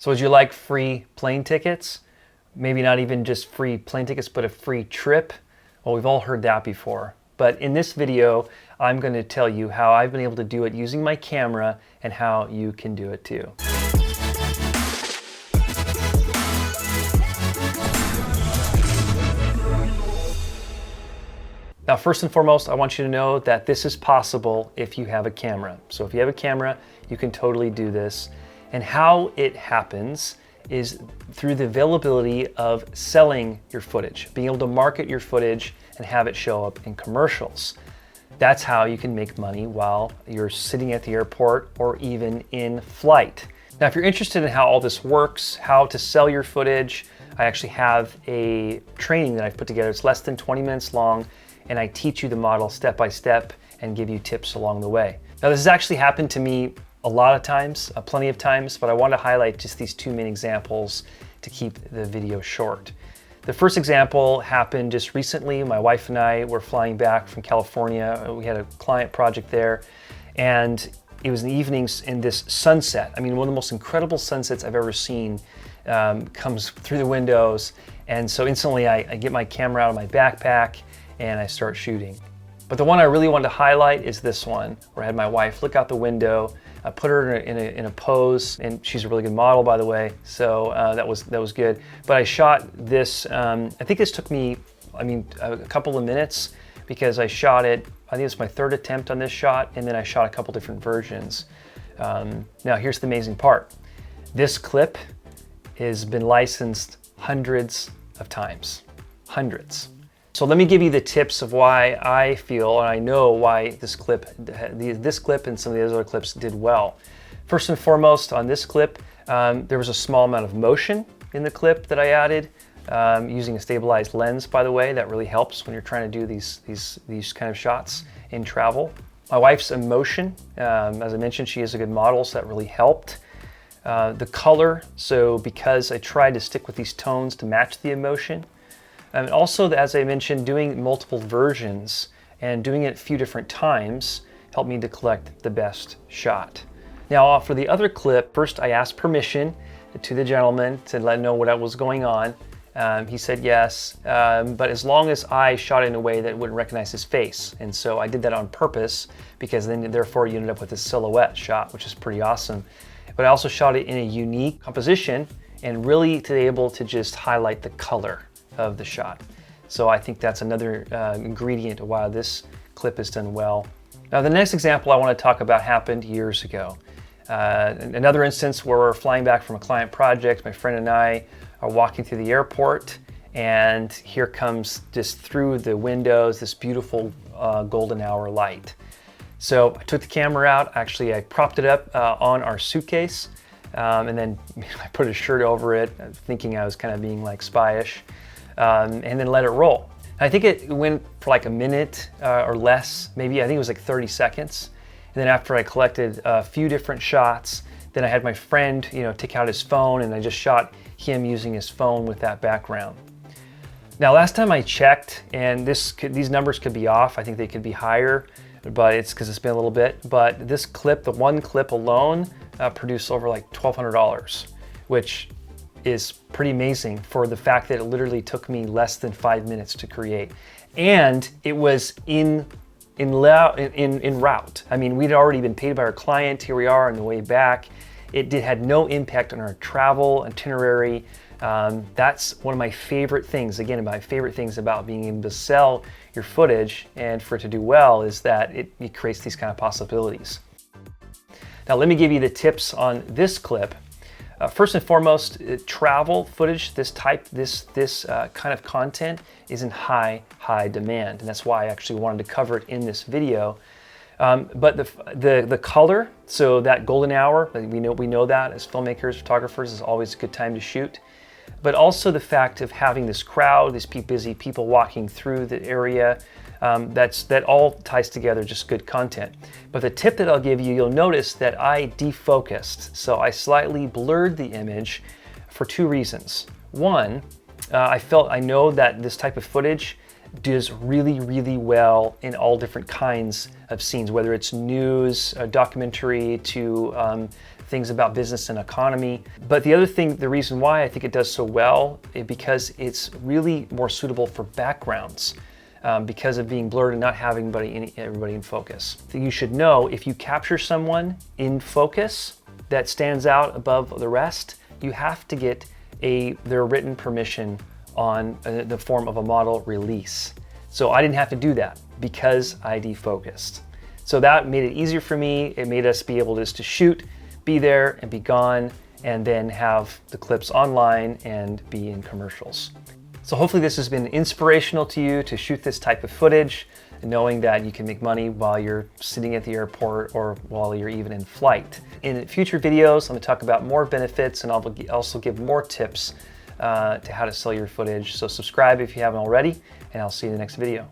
So would you like free plane tickets? Maybe not even just free plane tickets, but a free trip? Well, we've all heard that before. But in this video, I'm going to tell you how I've been able to do it using my camera and how you can do it too. Now, first and foremost, I want you to know that this is possible if you have a camera. So if you have a camera, you can totally do this. And how it happens is through the availability of selling your footage, being able to market your footage and have it show up in commercials. That's how you can make money while you're sitting at the airport or even in flight. Now, if you're interested in how all this works, how to sell your footage, I actually have a training that I've put together. It's less than 20 minutes long, and I teach you the model step by step and give you tips along the way. Now, this has actually happened to me a lot of times, plenty of times, but I want to highlight just these two main examples to keep the video short. The first example happened just recently. My wife and I were flying back from California. We had a client project there, and it was in the evenings in this sunset. I mean, one of the most incredible sunsets I've ever seen comes through the windows. And so instantly I get my camera out of my backpack and I start shooting. But the one I really wanted to highlight is this one, where I had my wife look out the window. I put her in a pose, and she's a really good model, by the way. So that was good. But I shot this. I think this took me, a couple of minutes because I shot it. I think it's my third attempt on this shot, and then I shot a couple different versions. Now here's the amazing part. This clip has been licensed hundreds of times, hundreds. So let me give you the tips of why I feel and I know why this clip and some of the other clips did well. First and foremost, on this clip, there was a small amount of motion in the clip that I added using a stabilized lens, by the way. That really helps when you're trying to do these kind of shots in travel. My wife's emotion, as I mentioned, she is a good model, so that really helped. The color, so because I tried to stick with these tones to match the emotion. And also, as I mentioned, doing multiple versions and doing it a few different times helped me to collect the best shot. Now, for the other clip, first I asked permission to the gentleman to let him know what was going on. He said yes, but as long as I shot it in a way that wouldn't recognize his face. And so I did that on purpose because then therefore you ended up with a silhouette shot, which is pretty awesome. But I also shot it in a unique composition and really to be able to just highlight the color of the shot. So I think that's another ingredient of why this clip is done well. Now the next example I want to talk about happened years ago. Another instance where we're flying back from a client project, my friend and I are walking through the airport, and here comes just through the windows this beautiful golden hour light. So I took the camera out, actually I propped it up on our suitcase, and then I put a shirt over it, thinking I was kind of being like spyish. And then let it roll. I think it went for like a minute or less, maybe. I think it was like 30 seconds. And then after I collected a few different shots, then I had my friend, take out his phone, and I just shot him using his phone with that background. Now, last time I checked, and these numbers could be off. I think they could be higher, but it's because it's been a little bit. But this clip, the one clip alone, produced over like $1,200, which is pretty amazing for the fact that it literally took me less than 5 minutes to create. And it was in route. I mean, we'd already been paid by our client. Here we are on the way back. It had no impact on our travel itinerary. That's one of my favorite things. Again, my favorite things about being able to sell your footage and for it to do well is that it creates these kind of possibilities. Now, let me give you the tips on this clip. First and foremost, travel footage, this kind of content is in high demand, and that's why I actually wanted to cover it in this video. But the color, so that golden hour, we know that as filmmakers, photographers, is always a good time to shoot. But also the fact of having this crowd, these busy people walking through the area, that all ties together, just good content. But the tip that I'll give you, you'll notice that I defocused. So I slightly blurred the image for two reasons. One, I know that this type of footage does really well in all different kinds of scenes, whether it's news, a documentary, to things about business and economy. But the other thing, the reason why I think it does so well is because it's really more suitable for backgrounds. Because of being blurred and not having everybody in focus. You should know if you capture someone in focus that stands out above the rest, you have to get their written permission on the form of a model release. So I didn't have to do that because I defocused. So that made it easier for me. It made us be able just to shoot, be there and be gone, and then have the clips online and be in commercials. So hopefully this has been inspirational to you to shoot this type of footage, knowing that you can make money while you're sitting at the airport or while you're even in flight. In future videos, I'm going to talk about more benefits, and I'll also give more tips to how to sell your footage. So subscribe if you haven't already, and I'll see you in the next video.